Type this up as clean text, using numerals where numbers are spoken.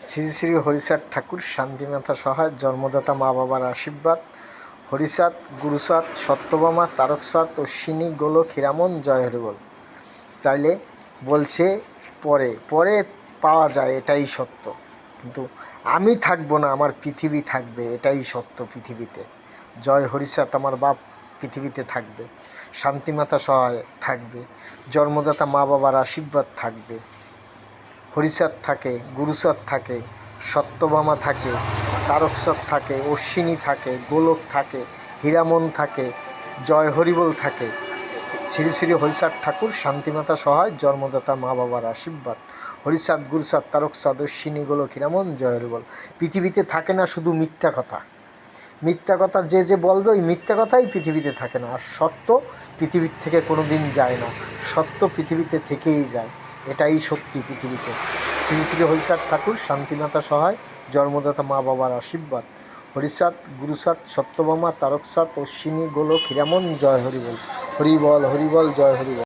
শ্রী শ্রী হরিচাঁদ ঠাকুর শান্তিনাথা সহায় জন্মদাতা মা বাবার আশীর্বাদ। হরিচাঁদ, গুরুচাঁদ, সত্যভামা, তারকচাঁদ, অশ্বিনী, গোলক, হীরামন, জয় হরিবল। তাইলে বলছে পরে পরে পাওয়া যায়, এটাই সত্য। কিন্তু আমি থাকবো না, আমার পৃথিবী থাকবে, এটাই সত্য পৃথিবীতে। জয় হরিচাঁদ, আমার বাপ পৃথিবীতে থাকবে, শান্তিমাতা সহায় থাকবে, জন্মদাতা মা বাবার আশীর্বাদ থাকবে। হরিচাঁদ থাকে, গুরুচাঁদ থাকে, সত্যভামা থাকে, তারকচাঁদ থাকে, অশ্বিনী থাকে, গোলক থাকে, হীরামন থাকে, জয় হরিবল থাকে। শ্রী শ্রী হরিচাঁদ ঠাকুর শান্তিমাতা সহায় জন্মদাতা মা বাবার আশীর্বাদ। হরিচাঁদ, গুরুচাঁদ, তারকচাঁদ, অশ্বিনী, গোলক, হীরামন, জয় হরিবল। পৃথিবীতে থাকে না শুধু মিথ্যা কথা। মিথ্যা কথা যে বলবে, ওই মিথ্যা কথাই পৃথিবীতে থাকে না। আর সত্য পৃথিবীর থেকে কোনো দিন যায় না, সত্য পৃথিবীতে থেকেই যায়, এটাই সত্যি পৃথিবীতে। শ্রী শ্রী হরিচাঁদ ঠাকুর শান্তিনাথা সহায় জন্মদাতা মা বাবার আশীর্বাদ। হরিচাঁদ, গুরুচাঁদ, সত্যভামা, তারকচাঁদ, অশ্বিনী, গোলক, হীরামন, জয় হরিবল। হরিবল, হরিবল, জয় হরিবল।